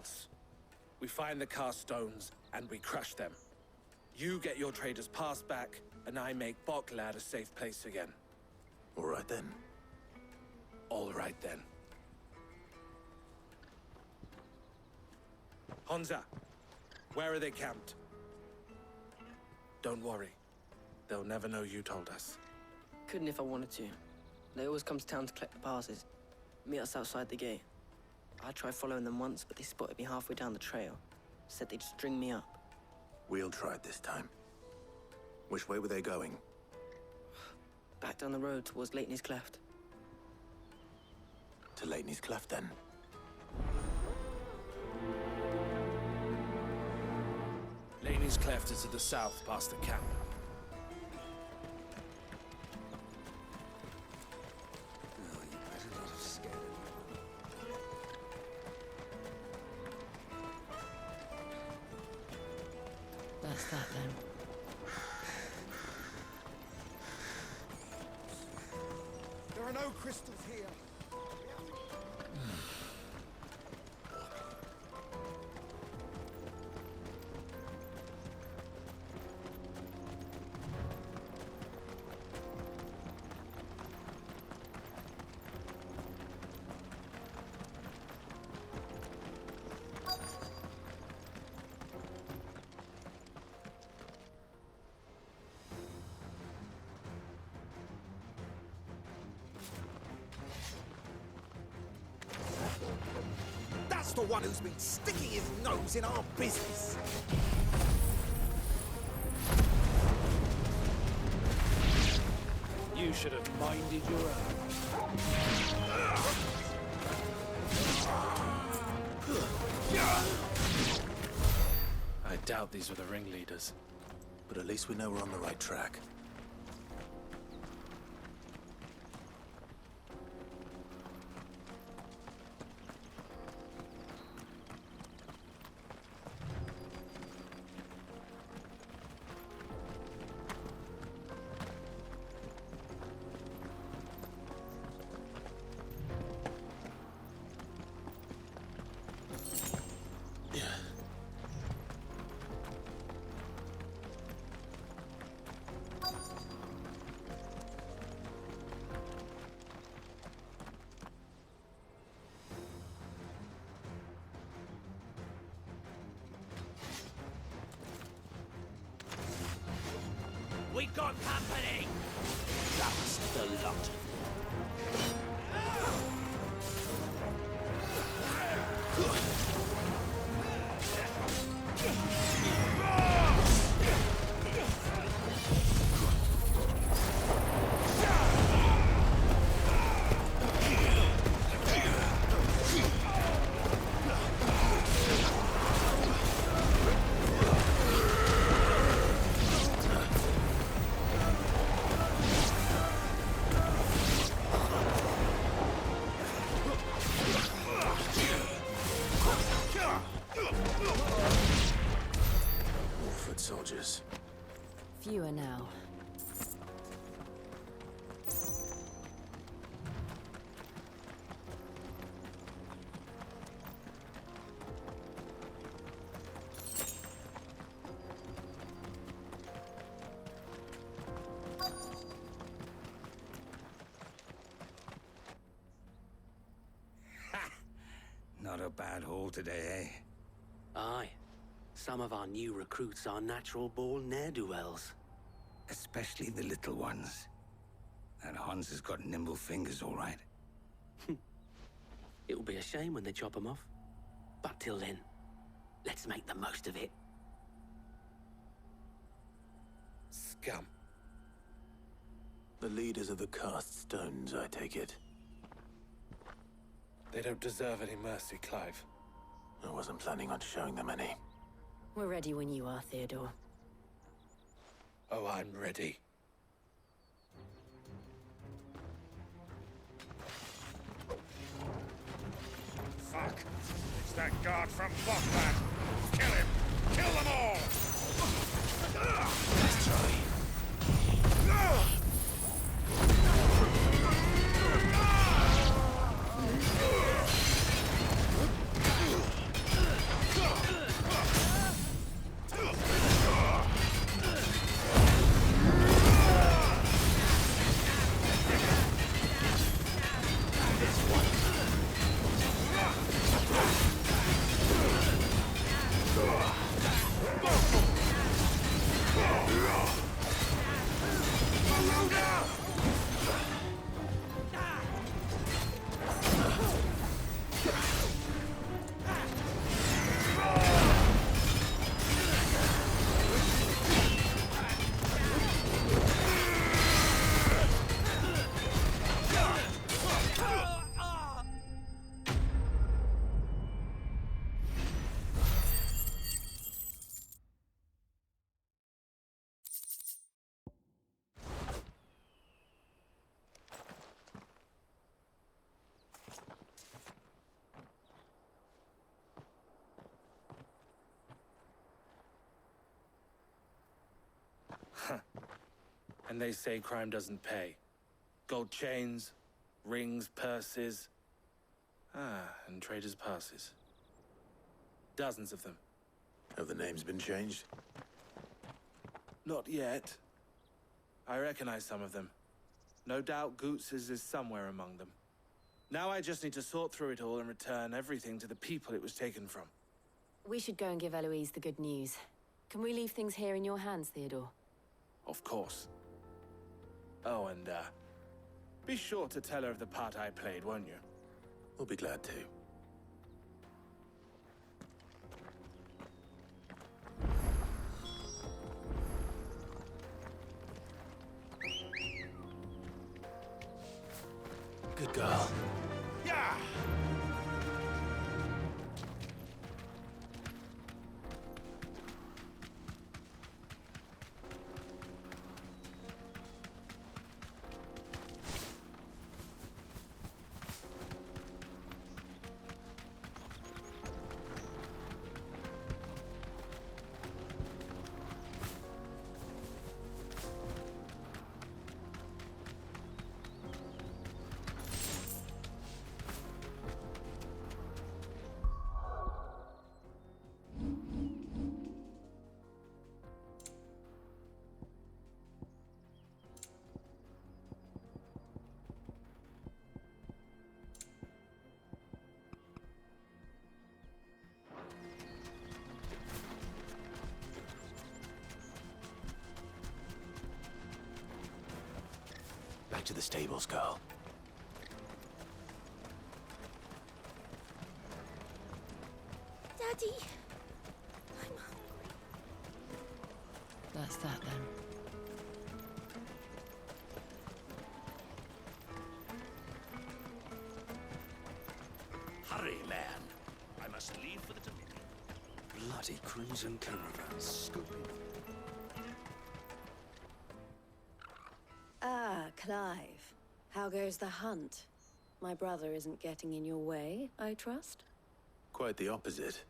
else. We find the cast stones, and we crush them. You get your trader's pass back, and I make Boklad a safe place again. All right then. All right then. Honza, where are they camped? Don't worry. They'll never know you told us. Couldn't if I wanted to. They always come to town to collect the passes. Meet us outside the gate. I tried following them once, but they spotted me halfway down the trail. Said they'd string me up. We'll try it this time. Which way were they going? Back down the road towards Leitney's Cleft. To Leitney's Cleft, then. Leitney's Cleft is to the south, past the camp. That's that, then. There are no crystals here. That's the one who's been sticking his nose in our business. You should have minded your own. I doubt these were the ringleaders. But at least we know we're on the right track. We got company! That's the lot. Soldiers. Fewer now. Not a bad haul today, eh? Aye. Some of our new recruits are natural-born ne'er-do-wells. Especially the little ones. That Hans has got nimble fingers, all right. It'll be a shame when they chop them off. But till then, let's make the most of it. Scum. The leaders of the cast stones, I take it. They don't deserve any mercy, Clive. I wasn't planning on showing them any. We're ready when you are, Theodore. Oh, I'm ready. Fuck! It's that guard from Boklad! Kill him! Kill them all! Let's try. And they say crime doesn't pay. Gold chains, rings, purses. And traders' passes. Dozens of them. Have the names been changed? Not yet. I recognize some of them. No doubt Goots's is somewhere among them. Now I just need to sort through it all and return everything to the people it was taken from. We should go and give Eloise the good news. Can we leave things here in your hands, Theodore? Of course. Oh, and, be sure to tell her of the part I played, won't you? We'll be glad to. Good girl. Yeah! Back to the stables, girl. Daddy, I'm hungry. That's that then. Hurry, man. I must leave for the delivery. Bloody crimson caravan scooping. Ah, Clive. How goes the hunt? My brother isn't getting in your way, I trust? Quite the opposite.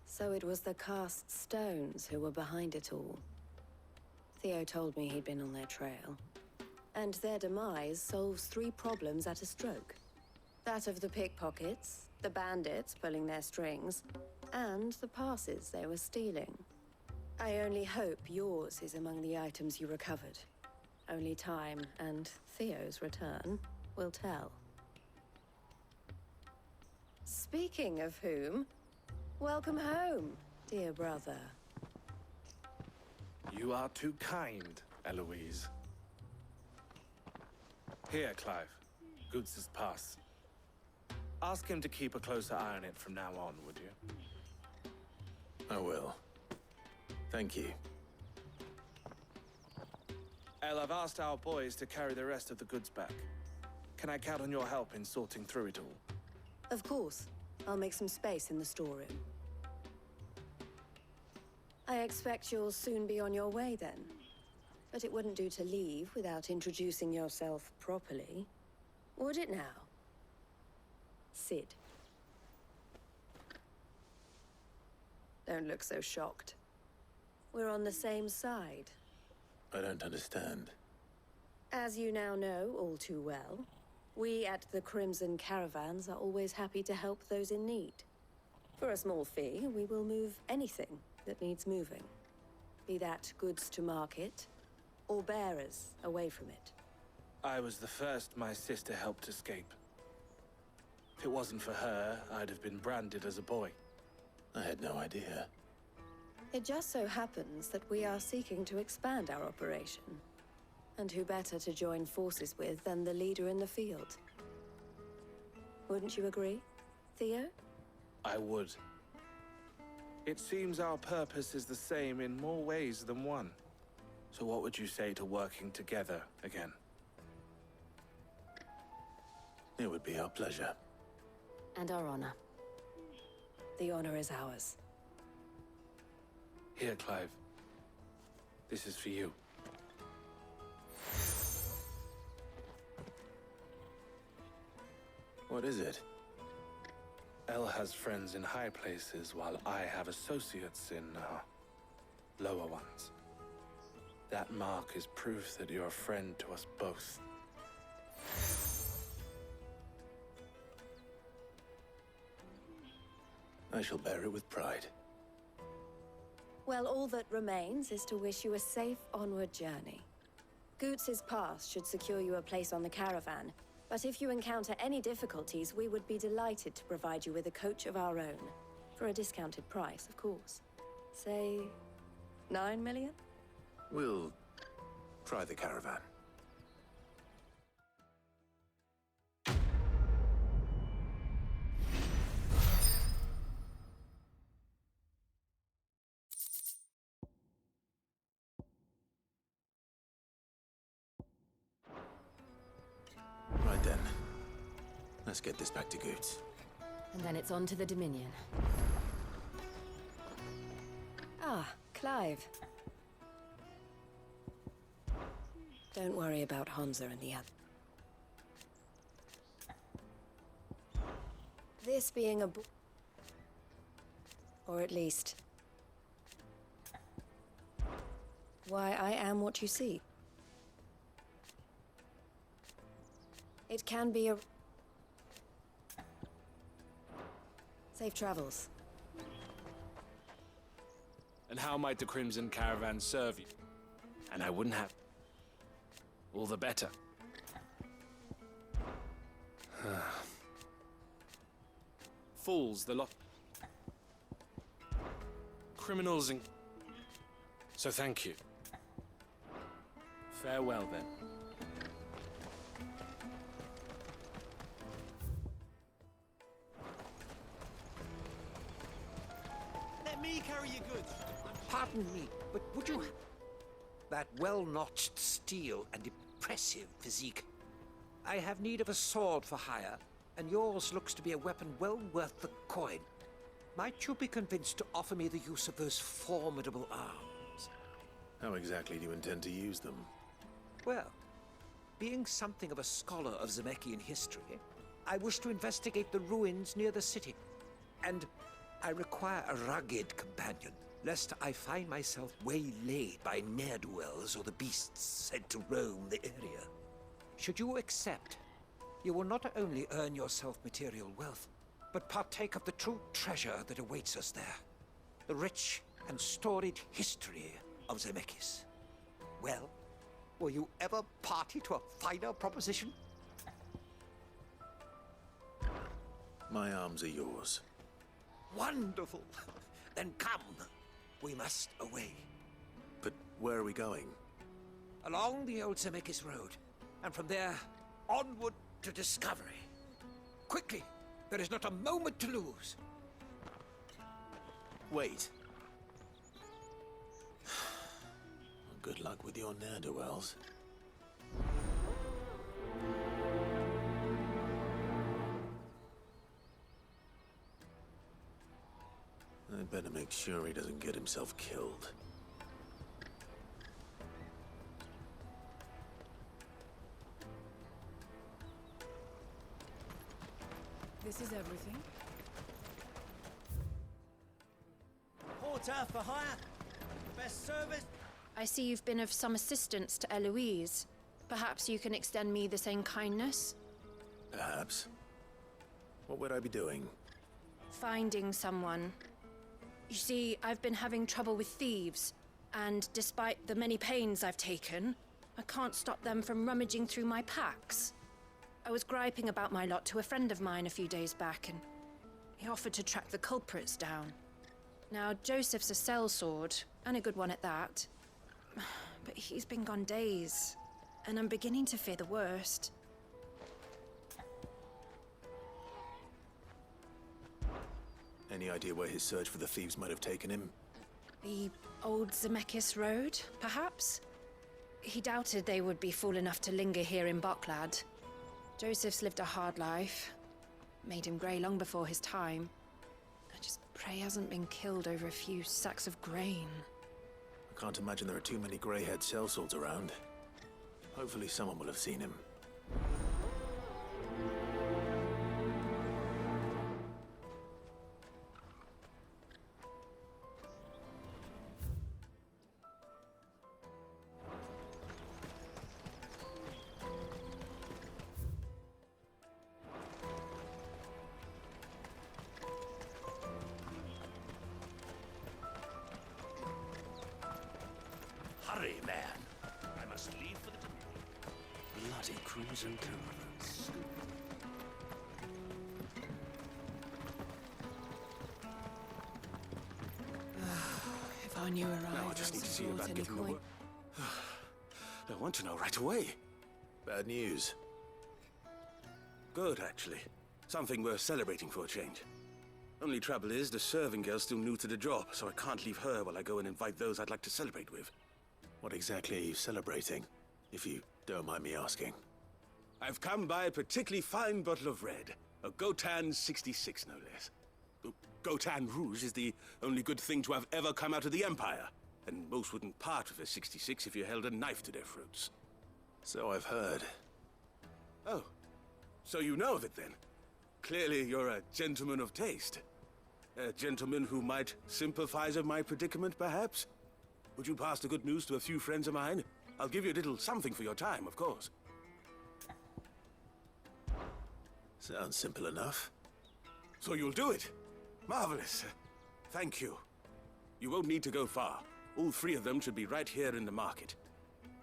So it was the cast stones who were behind it all. Theo told me he'd been on their trail. And their demise solves 3 problems at a stroke. That of the pickpockets, the bandits pulling their strings, and the passes they were stealing. I only hope yours is among the items you recovered. Only time and Theo's return will tell. Speaking of whom, welcome home, dear brother. You are too kind, Eloise. Here, Clive. Goots's pass. Ask him to keep a closer eye on it from now on, would you? I will. Thank you. El, I've asked our boys to carry the rest of the goods back. Can I count on your help in sorting through it all? Of course. I'll make some space in the storeroom. I expect you'll soon be on your way then. But it wouldn't do to leave without introducing yourself properly. Would it now? Sid. Don't look so shocked. We're on the same side. I don't understand. As you now know all too well, we at the Crimson Caravans are always happy to help those in need. For a small fee, we will move anything that needs moving. Be that goods to market, or bearers away from it. I was the first my sister helped escape. If it wasn't for her, I'd have been branded as a boy. I had no idea. It just so happens that we are seeking to expand our operation. And who better to join forces with than the leader in the field? Wouldn't you agree, Theo? I would. It seems our purpose is the same in more ways than one. So what would you say to working together again? It would be our pleasure. And our honor. The honor is ours. Here, Clive. This is for you. What is it? El has friends in high places, while I have associates in, lower ones. That mark is proof that you're a friend to us both. I shall bear it with pride. Well, all that remains is to wish you a safe onward journey. Goots's pass should secure you a place on the caravan, but if you encounter any difficulties, we would be delighted to provide you with a coach of our own. For a discounted price, of course. Say, 9 million? We'll try the caravan. Right then. Let's get this back to Goots. And then it's on to the Dominion. Ah, Clive. Don't worry about Hansa and the other. This being a or at least why I am what you see. It can be a safe travels. And how might the Crimson Caravan serve you? And I wouldn't have... all the better. Fools, the lot... criminals and... So thank you. Farewell, then. Let me carry your goods. Pardon me, but would you... That well-notched steel and impressive physique. I have need of a sword for hire, and yours looks to be a weapon well worth the coin. Might you be convinced to offer me the use of those formidable arms? How exactly do you intend to use them? Well, being something of a scholar of Zemeckis history, I wish to investigate the ruins near the city. And I require a rugged companion, lest I find myself waylaid by ne'er-do-wells or the beasts sent to roam the area. Should you accept, you will not only earn yourself material wealth, but partake of the true treasure that awaits us there. The rich and storied history of Zemeckis. Well, were you ever party to a finer proposition? My arms are yours. Wonderful! Then come. We must away. But where are we going? Along the old Zemeckis Road, and from there, onward to discovery. Quickly! There is not a moment to lose. Wait. Good luck with your ne'er-do-wells. I'd better make sure he doesn't get himself killed. This is everything. Porter for hire. Best service. I see you've been of some assistance to Eloise. Perhaps you can extend me the same kindness? Perhaps. What would I be doing? Finding someone. You see, I've been having trouble with thieves, and despite the many pains I've taken, I can't stop them from rummaging through my packs. I was griping about my lot to a friend of mine a few days back, and he offered to track the culprits down. Now, Joseph's a sellsword, and a good one at that. But he's been gone days, and I'm beginning to fear the worst. Any idea where his search for the thieves might have taken him? The old Zemeckis Road, perhaps? He doubted they would be fool enough to linger here in Boklad. Joseph's lived a hard life. Made him grey long before his time. I just pray he hasn't been killed over a few sacks of grain. I can't imagine there are too many grey-haired sellswords around. Hopefully someone will have seen him. Crimson Caravans. If I knew where Now I just need to see about getting the work. I want to know right away. Bad news. Good, actually. Something worth celebrating for a change. Only trouble is, the serving girl's still new to the job, so I can't leave her while I go and invite those I'd like to celebrate with. What exactly are you celebrating, if you don't mind me asking? I've come by a particularly fine bottle of red. A Gotan 66, no less. Gotan Rouge is the only good thing to have ever come out of the Empire. And most wouldn't part with a 66 if you held a knife to their throats. So I've heard. Oh, so you know of it then? Clearly you're a gentleman of taste. A gentleman who might sympathize with my predicament, perhaps? Would you pass the good news to a few friends of mine? I'll give you a little something for your time, of course. Sounds simple enough. So you'll do it? Marvelous. Thank you. You won't need to go far. All three of them should be right here in the market.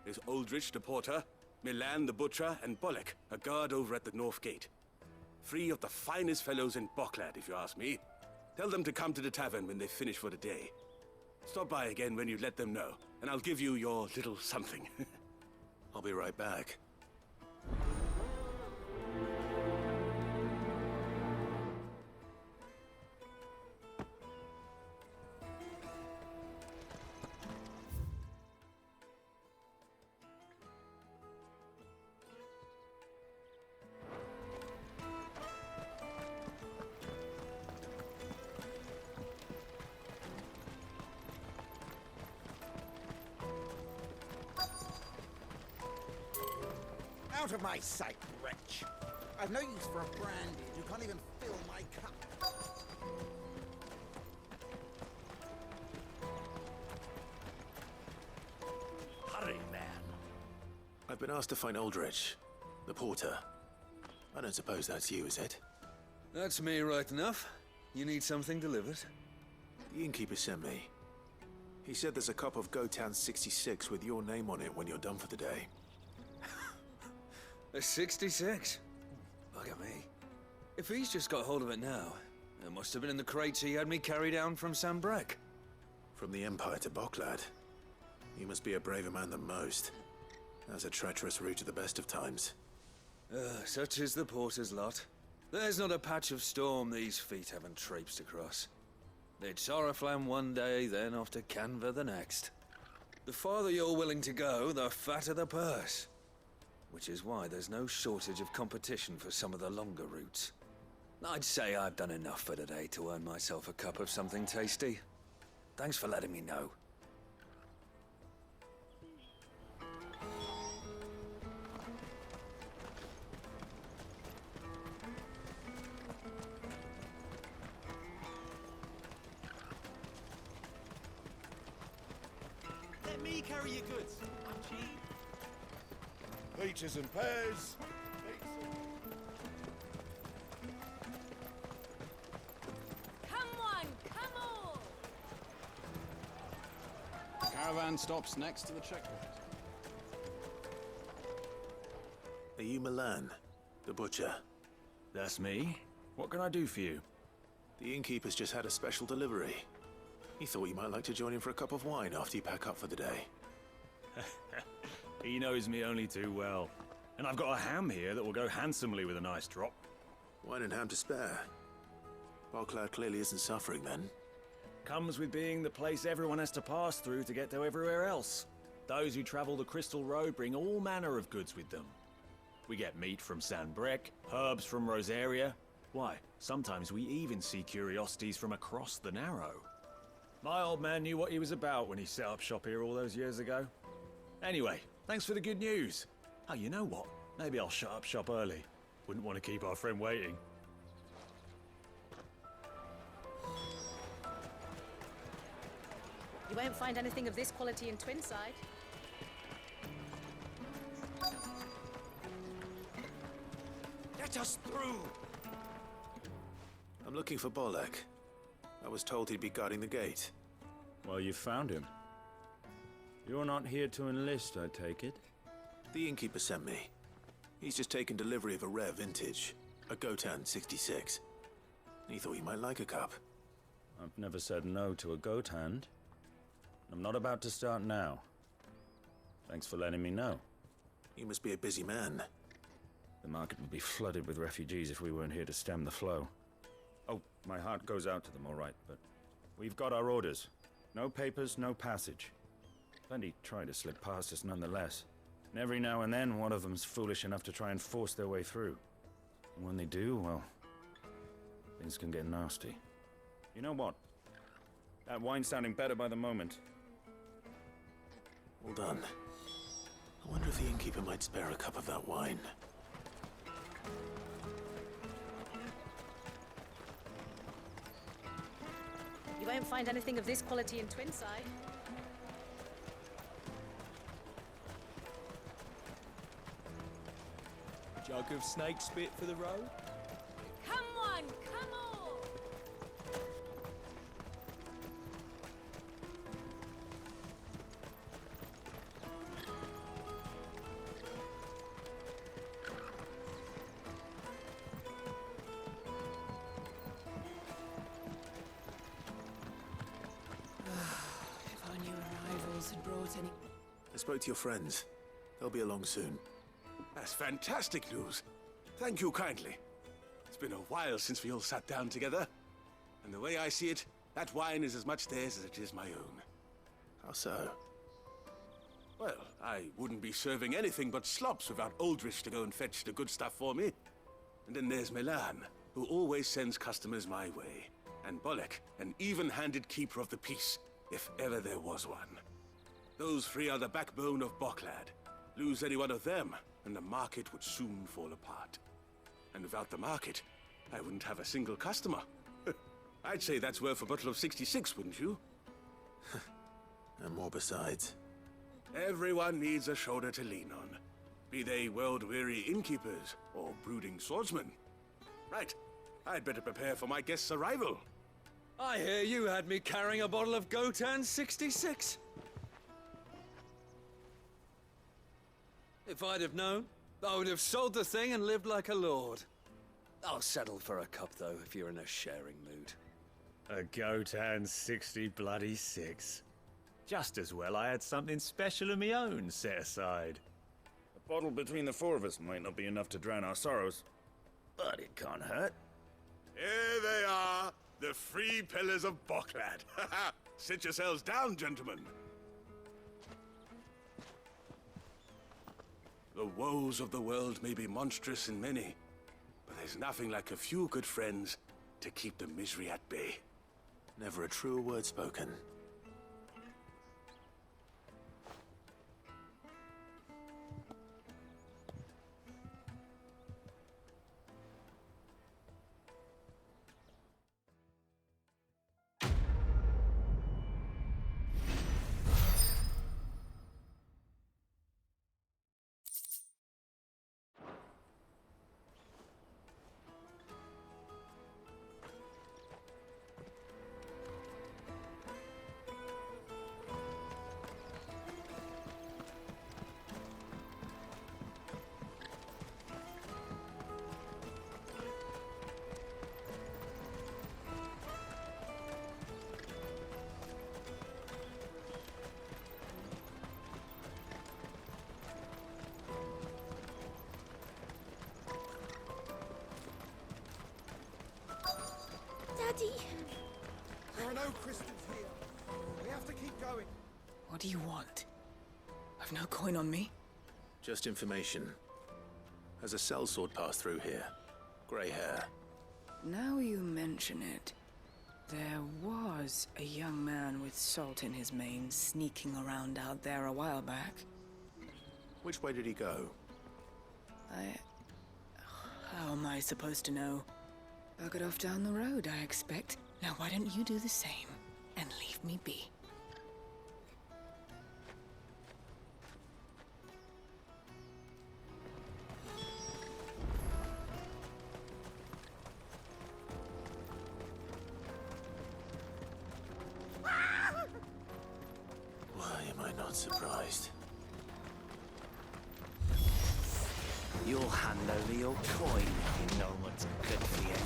There's Aldrich the porter, Milan the butcher, and Bolek, a guard over at the north gate. Three of the finest fellows in Boklad, if you ask me. Tell them to come to the tavern when they finish for the day. Stop by again when you let them know, and I'll give you your little something. I'll be right back. Out of my sight, wretch! I've no use for a brandy. You can't even fill my cup. Hurry, man. I've been asked to find Aldrich, the porter. I don't suppose that's you, is it? That's me right enough. You need something delivered? The innkeeper sent me. He said there's a cup of Gotan 66 with your name on it when you're done for the day. A 66? Look at me. If he's just got hold of it now, it must have been in the crates he had me carry down from Sambrek. From the Empire to Boklad. You must be a braver man than most. That's a treacherous route at the best of times. Such is the porter's lot. There's not a patch of storm these feet haven't traipsed across. It's Oriflamme one day, then off to Canva the next. The farther you're willing to go, the fatter the purse. Which is why there's no shortage of competition for some of the longer routes. I'd say I've done enough for today to earn myself a cup of something tasty. Thanks for letting me know. Let me carry your goods. I'm cheap. Peaches and pears. Come on, come on! Caravan stops next to the checkpoint. Are you Milan, the butcher? That's me. What can I do for you? The innkeeper's just had a special delivery. He thought you might like to join him for a cup of wine after you pack up for the day. He knows me only too well. And I've got a ham here that will go handsomely with a nice drop. Wine and ham to spare. Boklad clearly isn't suffering then. Comes with being the place everyone has to pass through to get to everywhere else. Those who travel the Crystal Road bring all manner of goods with them. We get meat from Sanbrek, herbs from Rosaria. Why, sometimes we even see curiosities from across the Narrow. My old man knew what he was about when he set up shop here all those years ago. Anyway, thanks for the good news. Oh, you know what? Maybe I'll shut up shop early. Wouldn't want to keep our friend waiting. You won't find anything of this quality in Twinside. Let us through! I'm looking for Bolek. I was told he'd be guarding the gate. Well, you found him. You're not here to enlist, I take it? The innkeeper sent me. He's just taken delivery of a rare vintage, a Gotan 66. He thought you might like a cup. I've never said no to a goat hand. I'm not about to start now. Thanks for letting me know. You must be a busy man. The market would be flooded with refugees if we weren't here to stem the flow. Oh, my heart goes out to them, all right, but we've got our orders. No papers, no passage. Plenty try to slip past us nonetheless. And every now and then, one of them's foolish enough to try and force their way through. And when they do, well, things can get nasty. You know what? That wine's sounding better by the moment. Well done. I wonder if the innkeeper might spare a cup of that wine. You won't find anything of this quality in Twinside. Jug of snake spit for the road? Come on, come on! If our new arrivals had brought any... I spoke to your friends. They'll be along soon. That's fantastic news. Thank you kindly. It's been a while since we all sat down together. And the way I see it, that wine is as much theirs as it is my own. How so? Well, I wouldn't be serving anything but slops without Aldrich to go and fetch the good stuff for me. And then there's Milan, who always sends customers my way. And Bolek, an even-handed keeper of the peace, if ever there was one. Those three are the backbone of Boklad. Lose any one of them, and the market would soon fall apart. And without the market, I wouldn't have a single customer. I'd say that's worth a bottle of 66, wouldn't you? And more besides. Everyone needs a shoulder to lean on. Be they world-weary innkeepers or brooding swordsmen. Right, I'd better prepare for my guest's arrival. I hear you had me carrying a bottle of Gotan 66. If I'd have known, I would have sold the thing and lived like a lord. I'll settle for a cup, though, if you're in a sharing mood. A Gotan 66. Just as well I had something special of my own set aside. A bottle between the four of us might not be enough to drown our sorrows, but it can't hurt. Here they are, the three pillars of Boklad. Sit yourselves down, gentlemen. The woes of the world may be monstrous in many, but there's nothing like a few good friends to keep the misery at bay. Never a truer word spoken. Daddy! There are no crystals here. We have to keep going. What do you want? I've no coin on me. Just information. Has a sellsword passed through here? Grey hair. Now you mention it, there was a young man with salt in his mane sneaking around out there a while back. Which way did he go? How am I supposed to know? Buggered off down the road, I expect. Now why don't you do the same and leave me be? Why am I not surprised? You'll hand over your coin if you know what's good for you.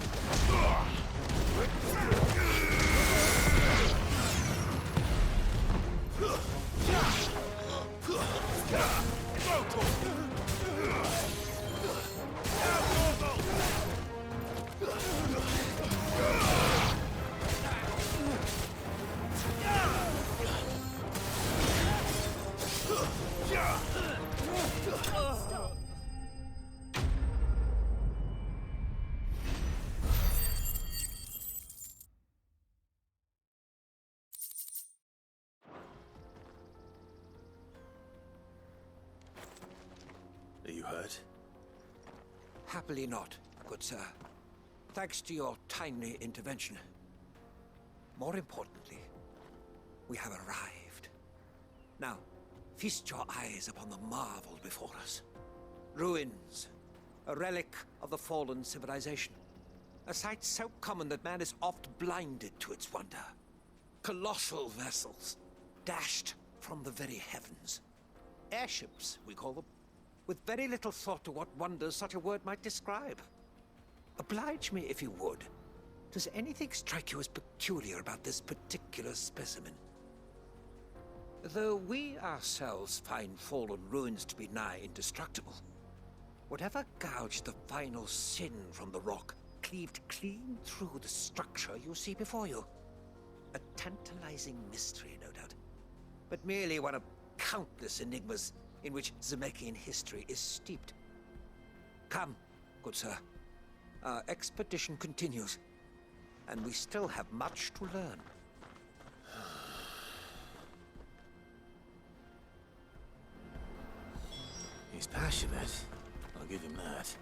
Are you hurt? Happily not, good sir. Thanks to your timely intervention. More importantly, we have arrived. Now, feast your eyes upon the marvel before us. Ruins, a relic of the fallen civilization. A sight so common that man is oft blinded to its wonder. Colossal vessels, dashed from the very heavens. Airships, we call them, with very little thought to what wonders such a word might describe. Oblige me, if you would. Does anything strike you as peculiar about this particular specimen? Though we ourselves find fallen ruins to be nigh indestructible, whatever gouged the final sin from the rock cleaved clean through the structure you see before you. A tantalizing mystery, no doubt, but merely one of countless enigmas in which Zemeckis history is steeped. Come, good sir. Our expedition continues, and we still have much to learn. He's passionate. I'll give him that.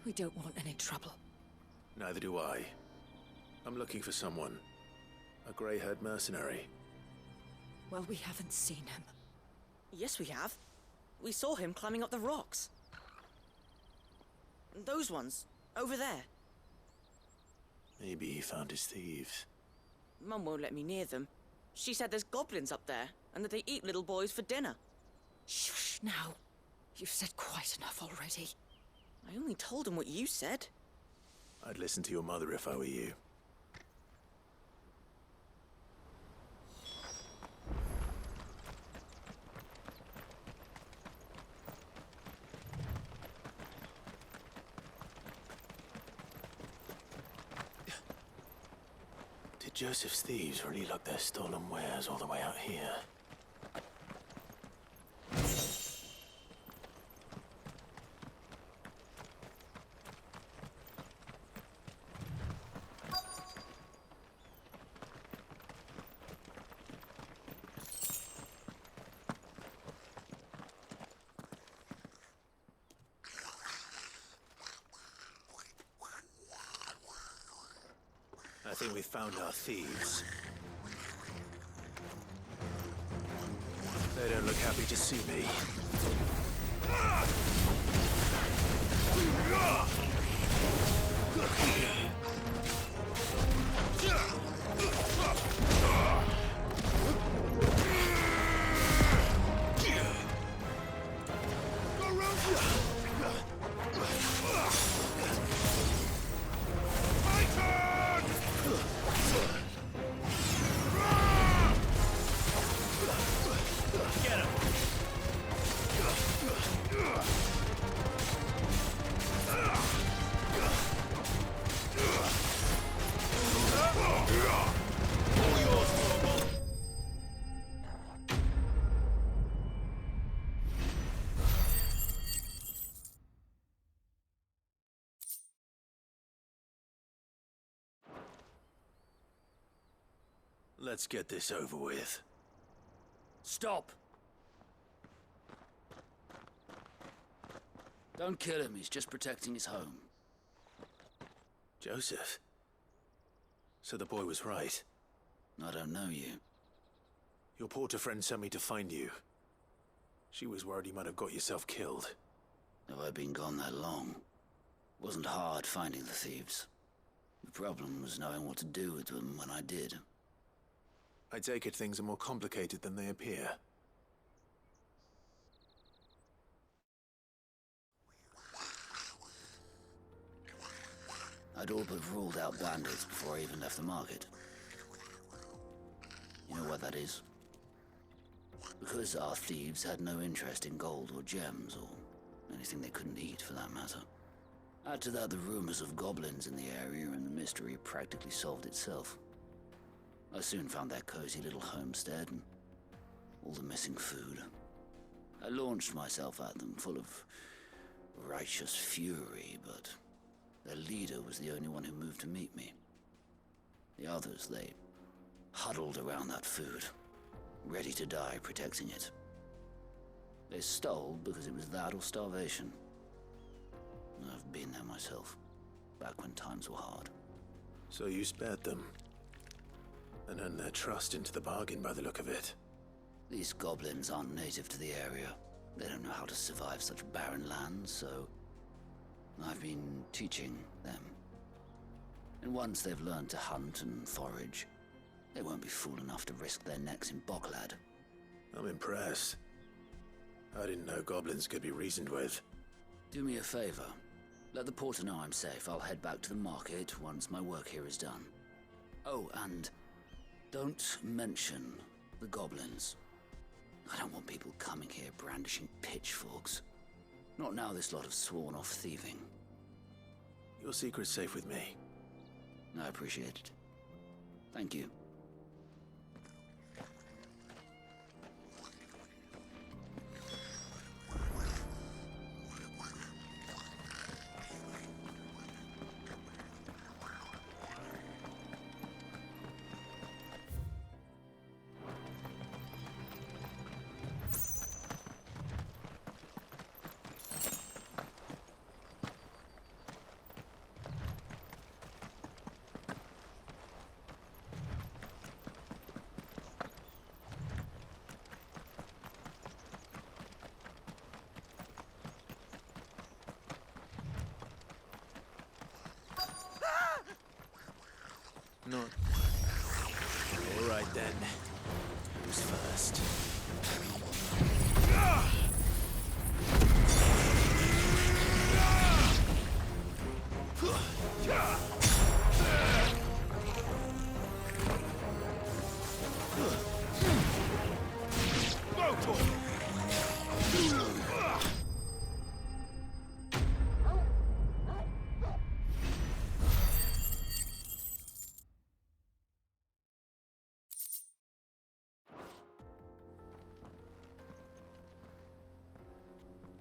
We don't want any trouble. Neither do I. I'm looking for someone. A grey-haired mercenary. Well, we haven't seen him. Yes, we have. We saw him climbing up the rocks. Those ones, over there. Maybe he found his thieves. Mum won't let me near them. She said there's goblins up there, and that they eat little boys for dinner. Shush, now. You've said quite enough already. I only told him what you said. I'd listen to your mother if I were you. Did Joseph's thieves really lug their stolen wares all the way out here? I think we found our thieves. They don't look happy to see me. Let's get this over with. Stop! Don't kill him, he's just protecting his home. Joseph? So the boy was right. I don't know you. Your porter friend sent me to find you. She was worried you might have got yourself killed. Have I been gone that long? It wasn't hard finding the thieves. The problem was knowing what to do with them when I did. I take it things are more complicated than they appear. I'd all but ruled out bandits before I even left the market. You know what that is? Because our thieves had no interest in gold or gems, or anything they couldn't eat for that matter. Add to that the rumors of goblins in the area, and the mystery practically solved itself. I soon found their cozy little homestead and all the missing food. I launched myself at them, full of righteous fury, but their leader was the only one who moved to meet me. The others, they huddled around that food, ready to die protecting it. They stole because it was that or starvation. I've been there myself, back when times were hard. So you spared them, and earned their trust into the bargain by the look of it. These goblins aren't native to the area. They don't know how to survive such barren lands, so I've been teaching them. And once they've learned to hunt and forage, they won't be fool enough to risk their necks in Boklad. I'm impressed. I didn't know goblins could be reasoned with. Do me a favor. Let the porter know I'm safe. I'll head back to the market once my work here is done. Oh, and don't mention the goblins. I don't want people coming here brandishing pitchforks. Not now this lot have sworn off thieving. Your secret's safe with me. I appreciate it. Thank you. Not. All right then. Who's first?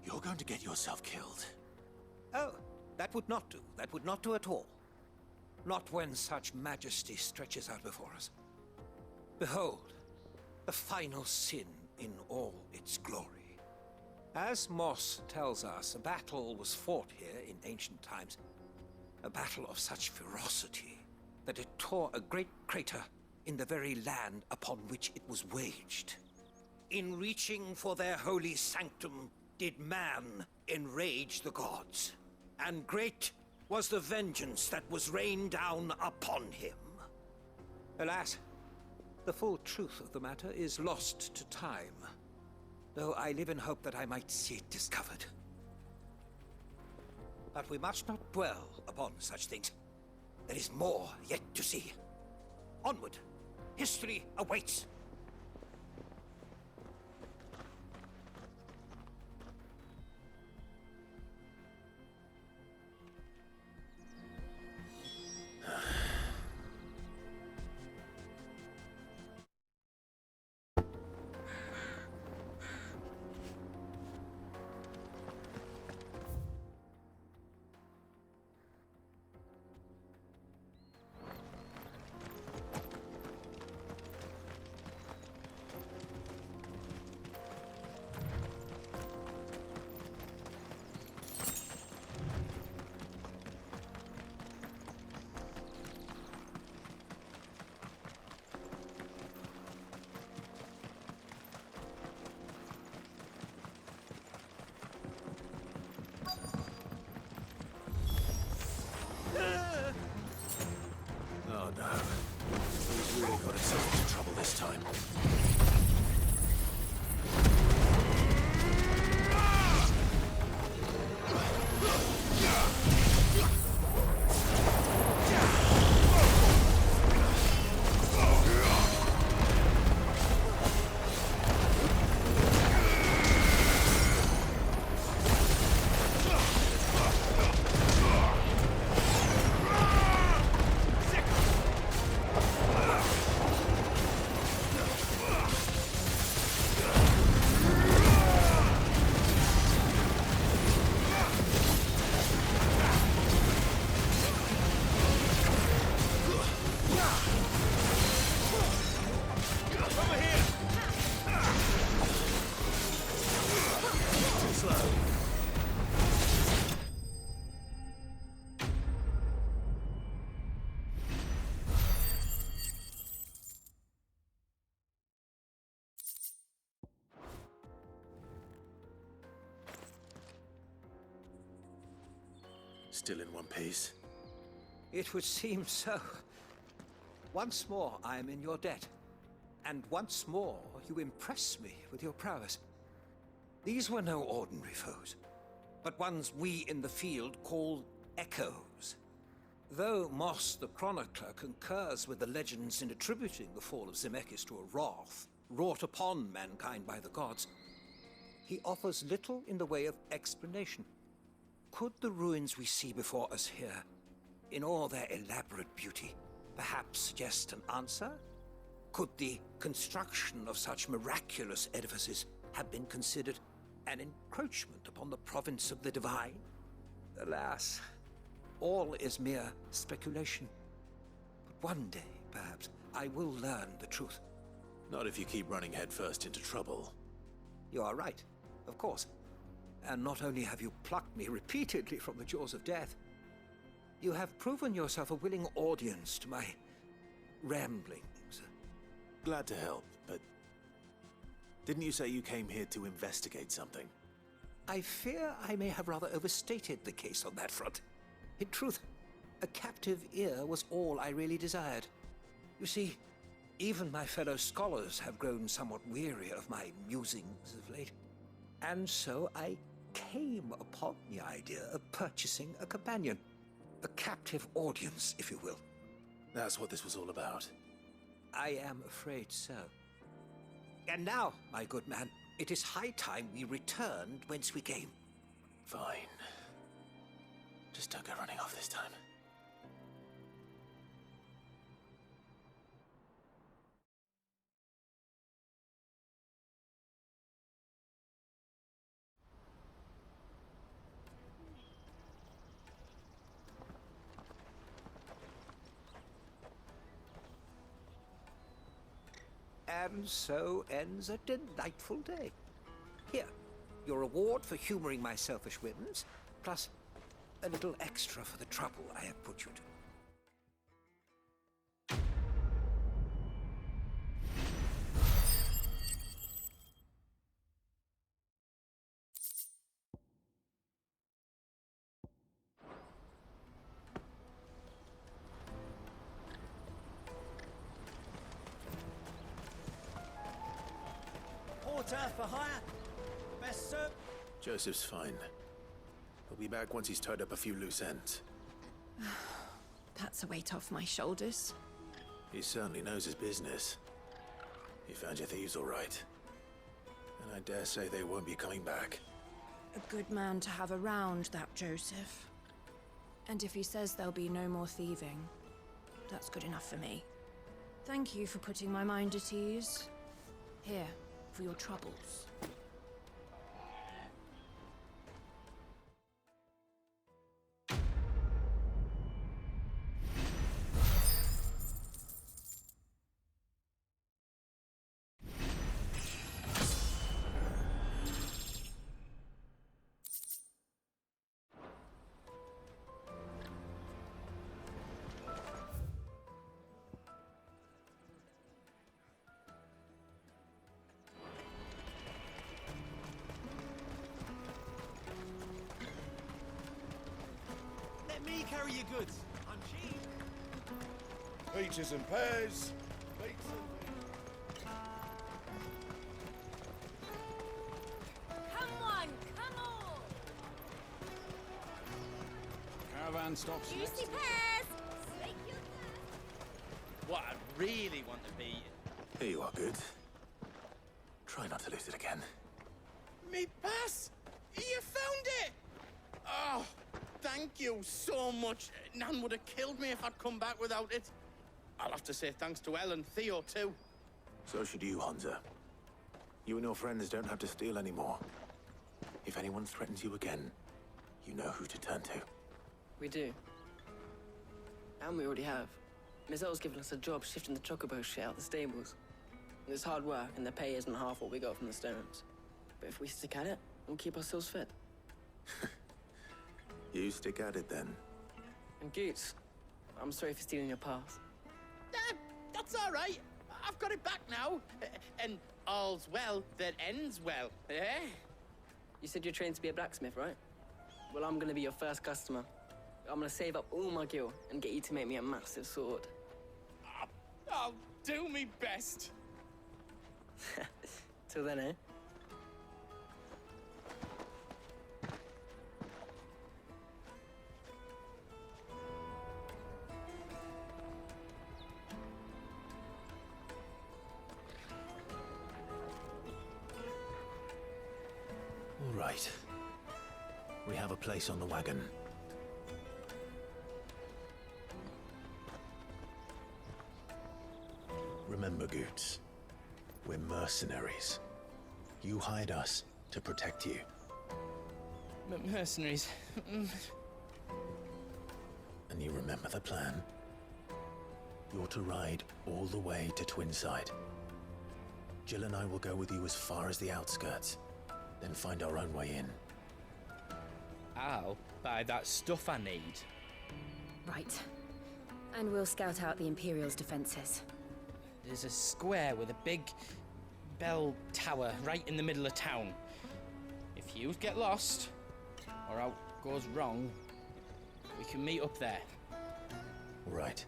You're going to get yourself killed. Oh, that would not do. That would not do at all. Not when such majesty stretches out before us. Behold, the final sin in all its glory. As Moss tells us, a battle was fought here in ancient times. A battle of such ferocity that it tore a great crater in the very land upon which it was waged. In reaching for their holy sanctum, did man enrage the gods, and great was the vengeance that was rained down upon him. Alas, the full truth of the matter is lost to time, though I live in hope that I might see it discovered. But we must not dwell upon such things. There is more yet to see. Onward! History awaits! got itself into trouble this time. Still in one piece? It would seem so. Once more, I am in your debt. And once more, you impress me with your prowess. These were no ordinary foes, but ones we in the field call echoes. Though Moss the Chronicler concurs with the legends in attributing the fall of Zemeckis to a wrath wrought upon mankind by the gods, he offers little in the way of explanation. Could the ruins we see before us here, in all their elaborate beauty, perhaps suggest an answer? Could the construction of such miraculous edifices have been considered an encroachment upon the province of the divine? Alas, all is mere speculation. But one day, perhaps, I will learn the truth. Not if you keep running headfirst into trouble. You are right, of course. And not only have you plucked me repeatedly from the jaws of death, you have proven yourself a willing audience to my ramblings. Glad to help, but didn't you say you came here to investigate something? I fear I may have rather overstated the case on that front. In truth, a captive ear was all I really desired. You see, even my fellow scholars have grown somewhat weary of my musings of late. And so I came upon the idea of purchasing a companion. A captive audience, if you will. That's what this was all about. I am afraid so. And now, my good man, it is high time we returned whence we came. Fine. Just don't go running off this time. And so ends a delightful day. Here, your reward for humoring my selfish whims, plus a little extra for the trouble I have put you to. For hire? Best served? Joseph's fine. He'll be back once he's tied up a few loose ends. That's a weight off my shoulders. He certainly knows his business. He found your thieves all right. And I dare say they won't be coming back. A good man to have around, that Joseph. And if he says there'll be no more thieving, that's good enough for me. Thank you for putting my mind at ease. Here, for your troubles. Let me carry your goods. I'm cheap. Peaches and pears. Come on, come on! Caravan stops next. Juicy pears! Slake your thirst! What I really want to be... Here you are, Goods. Try not to lose it again. Me pass! You found it! Oh, thank you so much. Nan would have killed me if I'd come back without it. I'll have to say thanks to Elle and Theo, too. So should you, Hansa. You and your friends don't have to steal anymore. If anyone threatens you again, you know who to turn to. We do. And we already have. Mizelle's given us a job shifting the chocobo shit out the stables. It's hard work, and the pay isn't half what we got from the stones. But if we stick at it, we'll keep ourselves fed. You stick at it, then. And Goots, I'm sorry for stealing your pass. That's all right. I've got it back now. And all's well that ends well, eh? You said you're trained to be a blacksmith, right? Well, I'm gonna be your first customer. I'm gonna save up all my gil and get you to make me a massive sword. I'll do me best. Till then, eh? All right. We have a place on the wagon. Remember, Goots, we're mercenaries. You hired us to protect you. Mercenaries. And you remember the plan? You're to ride all the way to Twinside. Jill and I will go with you as far as the outskirts, then find our own way in. I'll buy that stuff I need. Right. And we'll scout out the Imperial's defenses. There's a square with a big bell tower right in the middle of town. If you get lost, or out goes wrong, we can meet up there. All right.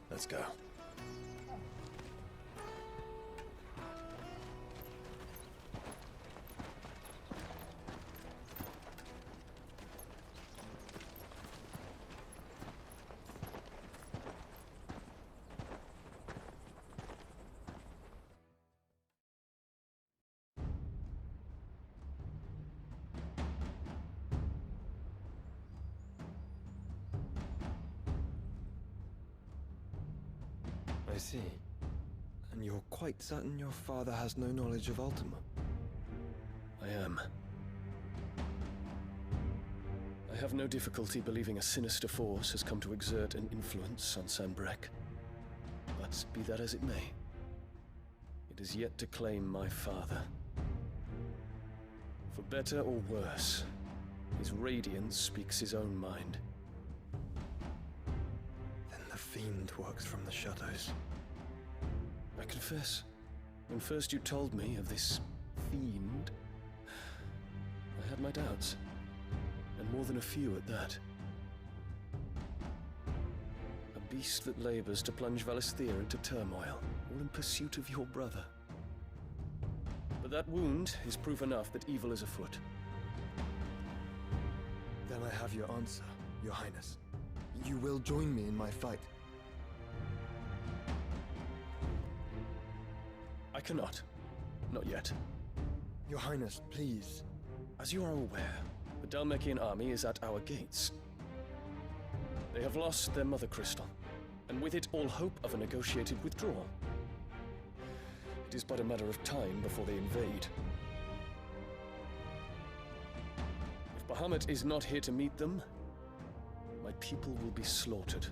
Let's go. I see. And you're quite certain your father has no knowledge of Ultima? I am. I have no difficulty believing a sinister force has come to exert an influence on Sanbreque. But be that as it may, it is yet to claim my father. For better or worse, his radiance speaks his own mind. Then the fiend works from the shadows. I confess, when first you told me of this fiend, I had my doubts, and more than a few at that. A beast that labors to plunge Valisthea into turmoil, all in pursuit of your brother. But that wound is proof enough that evil is afoot. Then I have your answer, Your Highness. You will join me in my fight. I cannot. Not yet. Your Highness, please. As you are aware, the Dhalmekian army is at our gates. They have lost their mother crystal, and with it all hope of a negotiated withdrawal. It is but a matter of time before they invade. If Bahamut is not here to meet them, my people will be slaughtered.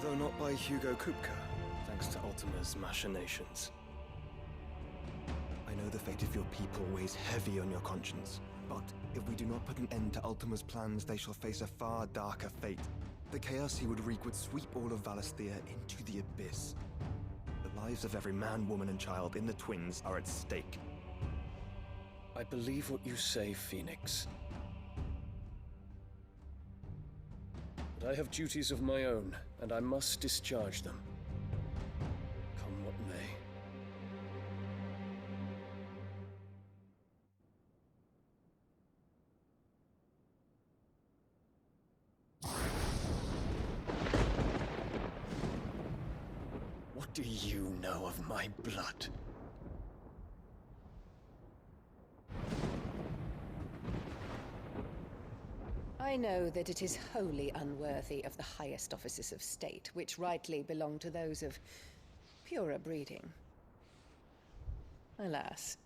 Though not by Hugo Kupka, thanks to Ultima's machinations. I know the fate of your people weighs heavy on your conscience, but if we do not put an end to Ultima's plans, they shall face a far darker fate. The chaos he would wreak would sweep all of Valisthea into the abyss. The lives of every man, woman, and child in the Twins are at stake. I believe what you say, Phoenix. But I have duties of my own, and I must discharge them. Come what may. What do you know of my blood? I know that it is wholly unworthy of the highest offices of state, which rightly belong to those of purer breeding. Alas.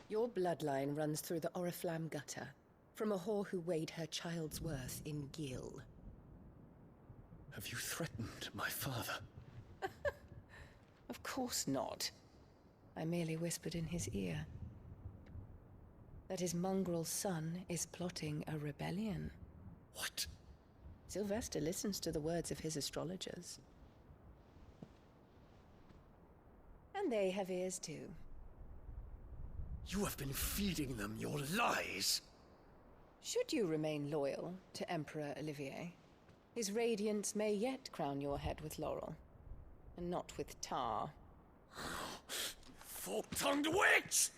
Your bloodline runs through the Oriflamme gutter, from a whore who weighed her child's worth in gil. Have you threatened my father? Of course not. I merely whispered in his ear that his mongrel son is plotting a rebellion. What? Sylvester listens to the words of his astrologers. And they have ears too. You have been feeding them your lies! Should you remain loyal to Emperor Olivier, his radiance may yet crown your head with laurel, and not with tar. Fork-tongued witch!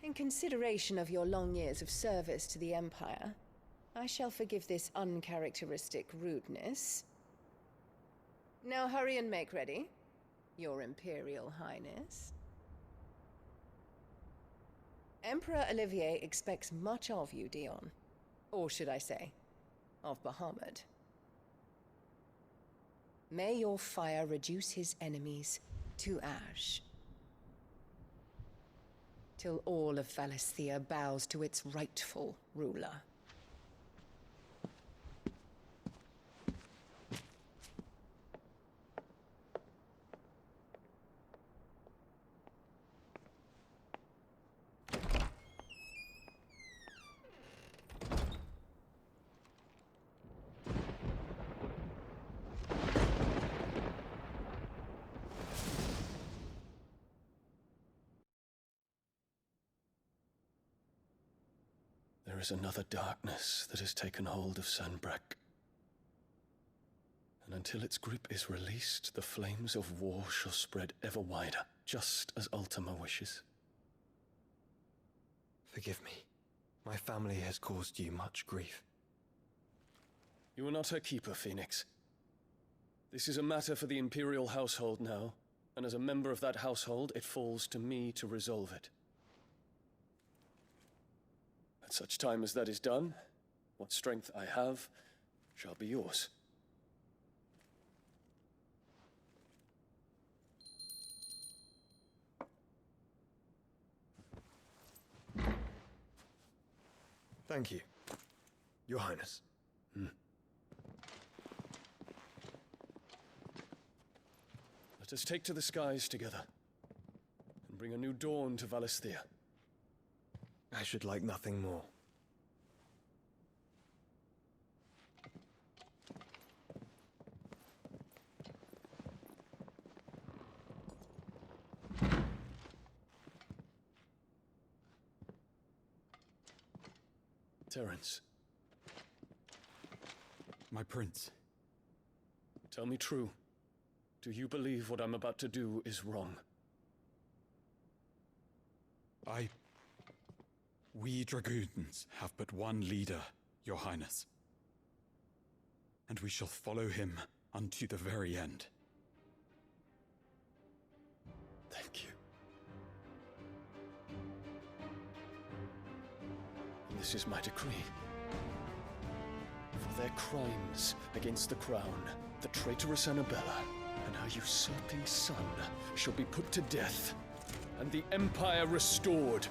In consideration of your long years of service to the Empire, I shall forgive this uncharacteristic rudeness. Now hurry and make ready, Your Imperial Highness. Emperor Olivier expects much of you, Dion. Or should I say, of Bahamut. May your fire reduce his enemies to ash, till all of Valisthea bows to its rightful ruler. There is another darkness that has taken hold of Sanbreque. And until its grip is released, the flames of war shall spread ever wider, just as Ultima wishes. Forgive me. My family has caused you much grief. You are not her keeper, Phoenix. This is a matter for the Imperial household now, and as a member of that household, it falls to me to resolve it. At such time as that is done, what strength I have shall be yours. Thank you, Your Highness. Let us take to the skies together, and bring a new dawn to Valisthea. I should like nothing more. Terence. My prince. Tell me true. Do you believe what I'm about to do is wrong? We dragoons have but one leader, Your Highness. And we shall follow him unto the very end. Thank you. And this is my decree. For their crimes against the crown, the traitorous Annabella and her usurping son shall be put to death, and the Empire restored.